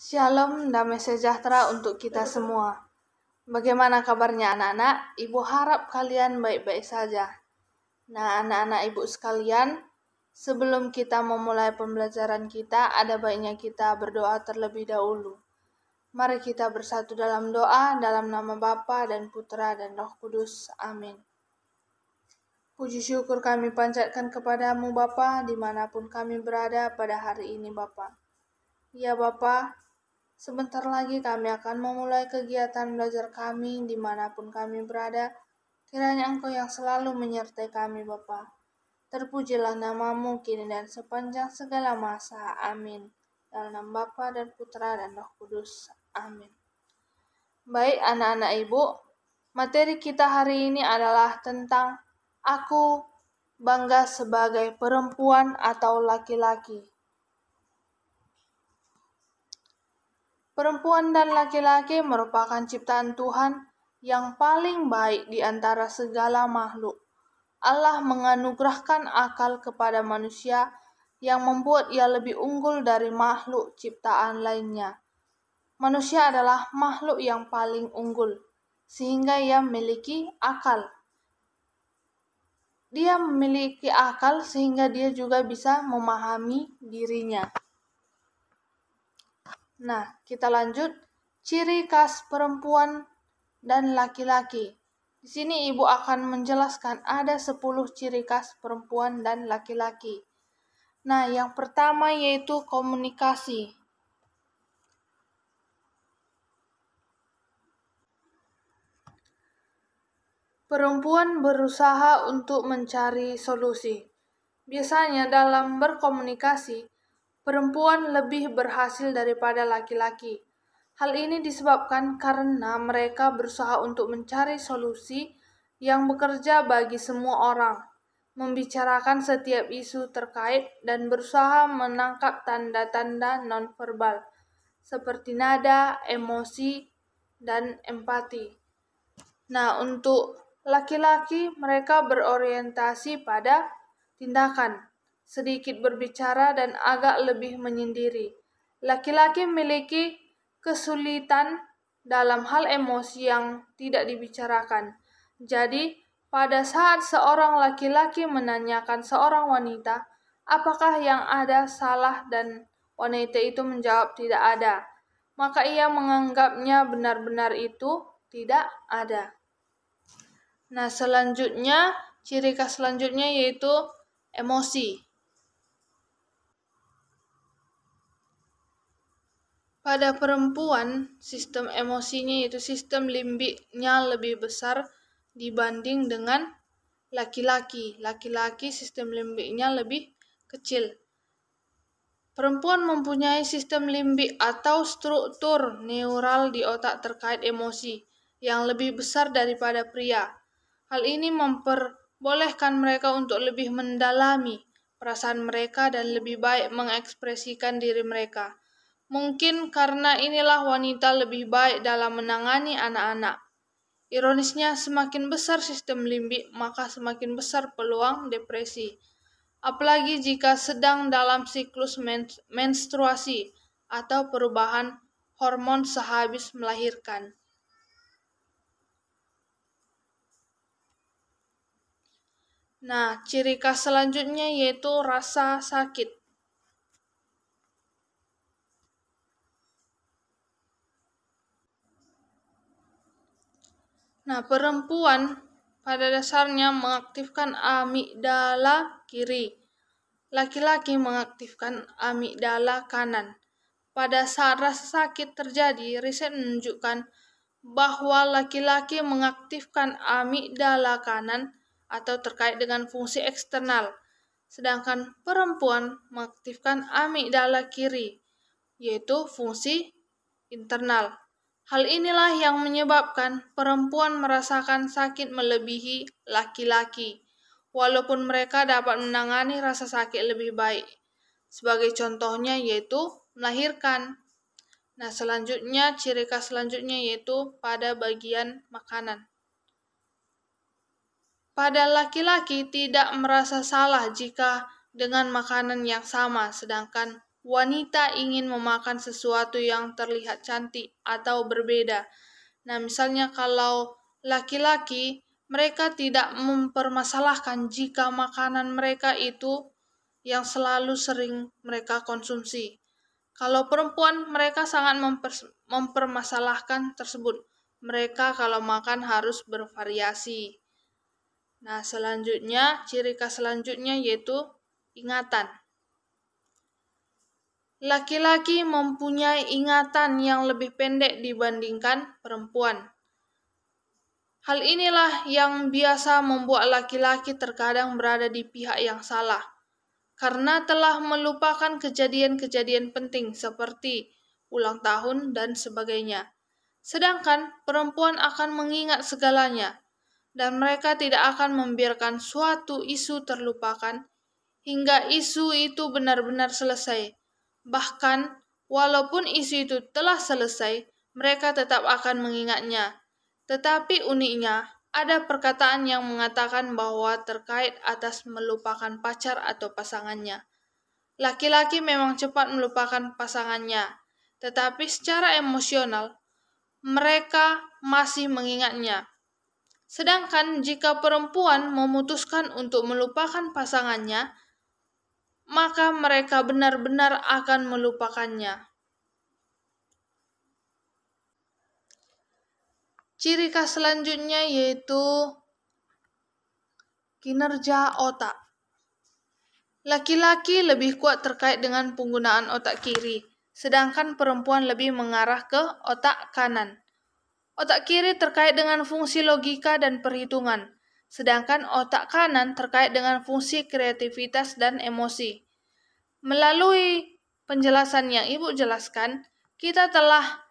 Shalom, damai sejahtera untuk kita semua. Bagaimana kabarnya anak-anak? Ibu harap kalian baik-baik saja. Nah, anak-anak ibu sekalian, sebelum kita memulai pembelajaran kita, ada baiknya kita berdoa terlebih dahulu. Mari kita bersatu dalam doa, dalam nama Bapa dan Putra dan Roh Kudus. Amin. Puji syukur kami panjatkan kepadamu Bapa, dimanapun kami berada pada hari ini Bapa. Ya Bapa, sebentar lagi kami akan memulai kegiatan belajar kami dimanapun kami berada. Kiranya Engkau yang selalu menyertai kami Bapa. Terpujilah namamu kini dan sepanjang segala masa. Amin. Dalam nama Bapa dan Putra dan Roh Kudus. Amin. Baik anak-anak ibu, materi kita hari ini adalah tentang aku bangga sebagai perempuan atau laki-laki. Perempuan dan laki-laki merupakan ciptaan Tuhan yang paling baik di antara segala makhluk. Allah menganugerahkan akal kepada manusia yang membuat ia lebih unggul dari makhluk ciptaan lainnya. Manusia adalah makhluk yang paling unggul, sehingga ia memiliki akal. Dia memiliki akal sehingga dia juga bisa memahami dirinya. Nah, kita lanjut. Ciri khas perempuan dan laki-laki. Di sini ibu akan menjelaskan ada 10 ciri khas perempuan dan laki-laki. Nah, yang pertama yaitu komunikasi. Perempuan berusaha untuk mencari solusi. Biasanya dalam berkomunikasi, perempuan lebih berhasil daripada laki-laki. Hal ini disebabkan karena mereka berusaha untuk mencari solusi yang bekerja bagi semua orang, membicarakan setiap isu terkait, dan berusaha menangkap tanda-tanda nonverbal seperti nada, emosi, dan empati. Nah, untuk laki-laki mereka berorientasi pada tindakan, sedikit berbicara dan agak lebih menyendiri. Laki-laki memiliki kesulitan dalam hal emosi yang tidak dibicarakan. Jadi, pada saat seorang laki-laki menanyakan seorang wanita, apakah yang ada salah dan wanita itu menjawab tidak ada, maka ia menganggapnya benar-benar itu tidak ada. Nah, selanjutnya, ciri khas selanjutnya yaitu emosi. Pada perempuan, sistem emosinya yaitu sistem limbiknya lebih besar dibanding dengan laki-laki. Laki-laki sistem limbiknya lebih kecil. Perempuan mempunyai sistem limbik atau struktur neural di otak terkait emosi yang lebih besar daripada pria. Hal ini memperbolehkan mereka untuk lebih mendalami perasaan mereka dan lebih baik mengekspresikan diri mereka. Mungkin karena inilah wanita lebih baik dalam menangani anak-anak. Ironisnya, semakin besar sistem limbik, maka semakin besar peluang depresi. Apalagi jika sedang dalam siklus menstruasi atau perubahan hormon sehabis melahirkan. Nah, ciri khas selanjutnya yaitu rasa sakit. Nah, perempuan pada dasarnya mengaktifkan amigdala kiri. Laki-laki mengaktifkan amigdala kanan. Pada saat rasa sakit terjadi, riset menunjukkan bahwa laki-laki mengaktifkan amigdala kanan atau terkait dengan fungsi eksternal, sedangkan perempuan mengaktifkan amigdala kiri, yaitu fungsi internal. Hal inilah yang menyebabkan perempuan merasakan sakit melebihi laki-laki, walaupun mereka dapat menangani rasa sakit lebih baik. Sebagai contohnya yaitu melahirkan. Nah, selanjutnya ciri khas selanjutnya yaitu pada bagian makanan. Pada laki-laki tidak merasa salah jika dengan makanan yang sama, sedangkan wanita ingin memakan sesuatu yang terlihat cantik atau berbeda. Nah, misalnya kalau laki-laki, mereka tidak mempermasalahkan jika makanan mereka itu yang selalu sering mereka konsumsi. Kalau perempuan, mereka sangat mempermasalahkan tersebut. Mereka kalau makan harus bervariasi. Nah, selanjutnya, ciri khas selanjutnya yaitu ingatan. Laki-laki mempunyai ingatan yang lebih pendek dibandingkan perempuan. Hal inilah yang biasa membuat laki-laki terkadang berada di pihak yang salah, karena telah melupakan kejadian-kejadian penting seperti ulang tahun dan sebagainya. Sedangkan perempuan akan mengingat segalanya, dan mereka tidak akan membiarkan suatu isu terlupakan hingga isu itu benar-benar selesai. Bahkan, walaupun isu itu telah selesai, mereka tetap akan mengingatnya. Tetapi uniknya, ada perkataan yang mengatakan bahwa terkait atas melupakan pacar atau pasangannya. Laki-laki memang cepat melupakan pasangannya, tetapi secara emosional, mereka masih mengingatnya. Sedangkan jika perempuan memutuskan untuk melupakan pasangannya, maka mereka benar-benar akan melupakannya. Ciri khas selanjutnya yaitu kinerja otak. Laki-laki lebih kuat terkait dengan penggunaan otak kiri, sedangkan perempuan lebih mengarah ke otak kanan. Otak kiri terkait dengan fungsi logika dan perhitungan, sedangkan otak kanan terkait dengan fungsi kreativitas dan emosi. Melalui penjelasan yang Ibu jelaskan, kita telah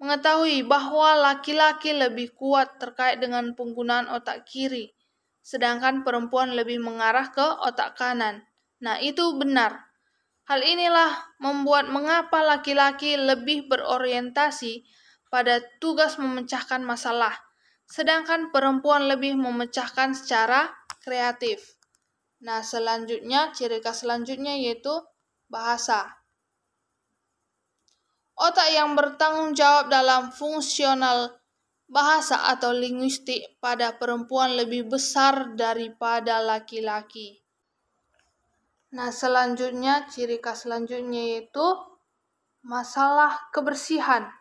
mengetahui bahwa laki-laki lebih kuat terkait dengan penggunaan otak kiri, sedangkan perempuan lebih mengarah ke otak kanan. Nah, itu benar. Hal inilah membuat mengapa laki-laki lebih berorientasi pada tugas memecahkan masalah, sedangkan perempuan lebih memecahkan secara kreatif. Nah, selanjutnya, ciri khas selanjutnya yaitu bahasa. Otak yang bertanggung jawab dalam fungsional bahasa atau linguistik pada perempuan lebih besar daripada laki-laki. Nah, selanjutnya, ciri khas selanjutnya yaitu masalah kebersihan.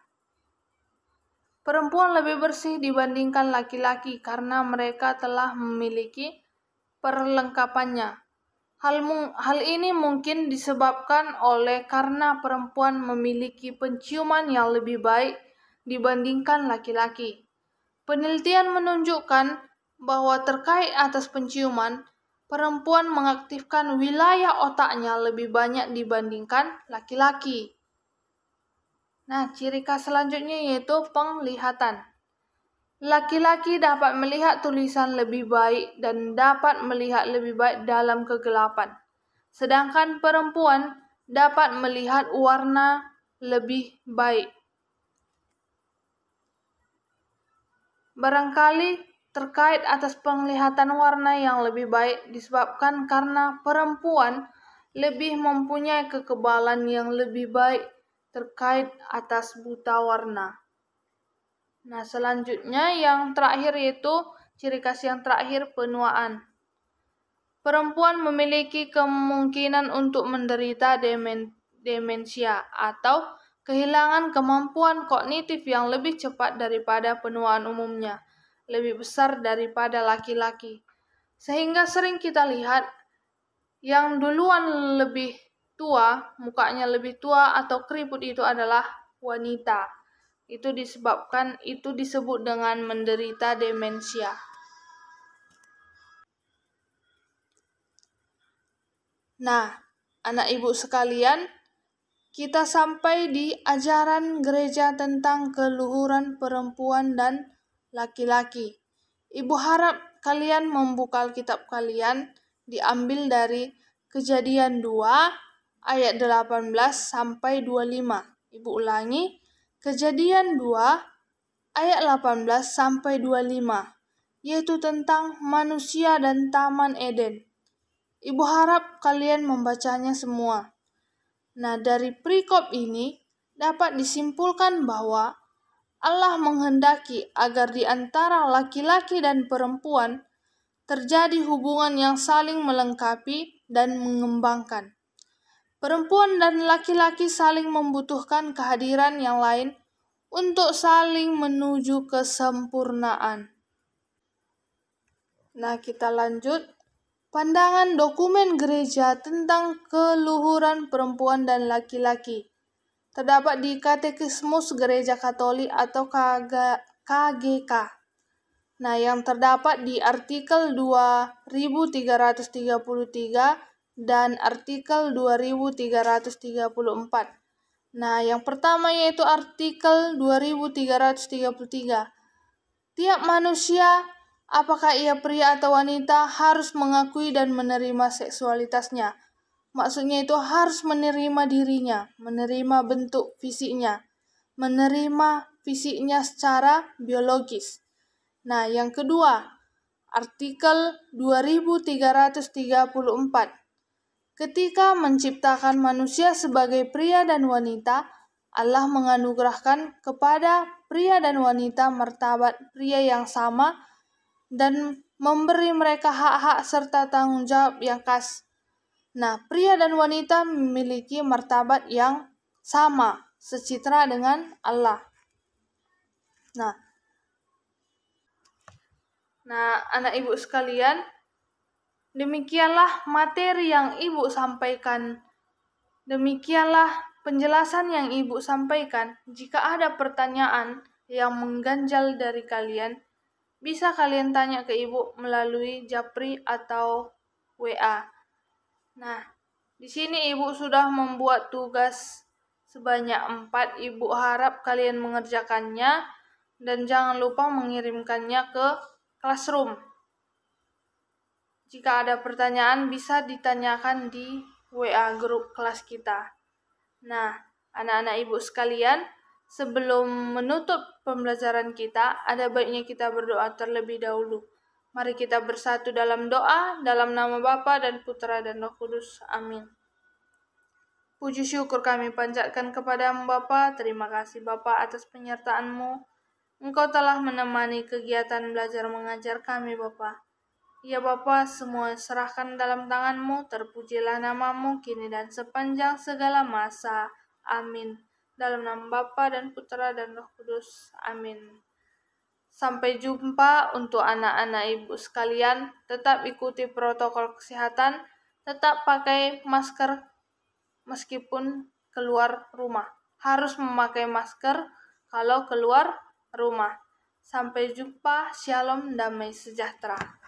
Perempuan lebih bersih dibandingkan laki-laki karena mereka telah memiliki perlengkapannya. Hal ini mungkin disebabkan oleh karena perempuan memiliki penciuman yang lebih baik dibandingkan laki-laki. Penelitian menunjukkan bahwa terkait atas penciuman, perempuan mengaktifkan wilayah otaknya lebih banyak dibandingkan laki-laki. Nah, ciri khas selanjutnya yaitu penglihatan. Laki-laki dapat melihat tulisan lebih baik dan dapat melihat lebih baik dalam kegelapan. Sedangkan perempuan dapat melihat warna lebih baik. Barangkali terkait atas penglihatan warna yang lebih baik disebabkan karena perempuan lebih mempunyai kekebalan yang lebih baik terkait atas buta warna. Nah, selanjutnya yang terakhir yaitu ciri khas yang terakhir, penuaan. Perempuan memiliki kemungkinan untuk menderita demensia atau kehilangan kemampuan kognitif yang lebih cepat daripada penuaan umumnya, lebih besar daripada laki-laki. Sehingga sering kita lihat yang duluan lebih tua, mukanya lebih tua atau keriput itu adalah wanita. Itu disebut dengan menderita demensia. Nah, anak ibu sekalian, kita sampai di ajaran gereja tentang keluhuran perempuan dan laki-laki. Ibu harap kalian membuka Alkitab kalian, diambil dari Kejadian 2 ayat 18 sampai 25. Ibu ulangi, Kejadian 2 ayat 18 sampai 25, yaitu tentang manusia dan Taman Eden. Ibu harap kalian membacanya semua. Nah, dari perikop ini dapat disimpulkan bahwa Allah menghendaki agar di antara laki-laki dan perempuan terjadi hubungan yang saling melengkapi dan mengembangkan. Perempuan dan laki-laki saling membutuhkan kehadiran yang lain untuk saling menuju kesempurnaan. Nah, kita lanjut. Pandangan dokumen gereja tentang keluhuran perempuan dan laki-laki terdapat di Katekismus Gereja Katolik atau KGK. Nah, yang terdapat di artikel 2333 dan artikel 2334. Nah, yang pertama yaitu artikel 2333. Tiap manusia, apakah ia pria atau wanita, harus mengakui dan menerima seksualitasnya. Maksudnya itu harus menerima dirinya, menerima bentuk fisiknya, menerima fisiknya secara biologis. Nah, yang kedua, artikel 2334. Ketika menciptakan manusia sebagai pria dan wanita, Allah menganugerahkan kepada pria dan wanita martabat pria yang sama dan memberi mereka hak-hak serta tanggung jawab yang khas. Nah, pria dan wanita memiliki martabat yang sama, secitra dengan Allah. Nah, anak ibu sekalian, demikianlah materi yang ibu sampaikan. Demikianlah penjelasan yang ibu sampaikan. Jika ada pertanyaan yang mengganjal dari kalian, bisa kalian tanya ke ibu melalui Japri atau WA. Nah, di sini ibu sudah membuat tugas sebanyak 4. Ibu harap kalian mengerjakannya dan jangan lupa mengirimkannya ke classroom. Jika ada pertanyaan bisa ditanyakan di WA grup kelas kita. Nah, anak-anak ibu sekalian, sebelum menutup pembelajaran kita, ada baiknya kita berdoa terlebih dahulu. Mari kita bersatu dalam doa, dalam nama Bapa dan Putra dan Roh Kudus. Amin. Puji syukur kami panjatkan kepadamu Bapa. Terima kasih Bapa atas penyertaan-Mu. Engkau telah menemani kegiatan belajar mengajar kami Bapa. Ya Bapa, semua serahkan dalam tangan-Mu. Terpujilah nama-Mu kini dan sepanjang segala masa. Amin. Dalam nama Bapa dan Putra dan Roh Kudus. Amin. Sampai jumpa untuk anak-anak ibu sekalian. Tetap ikuti protokol kesehatan. Tetap pakai masker meskipun keluar rumah. Harus memakai masker kalau keluar rumah. Sampai jumpa. Shalom, damai sejahtera.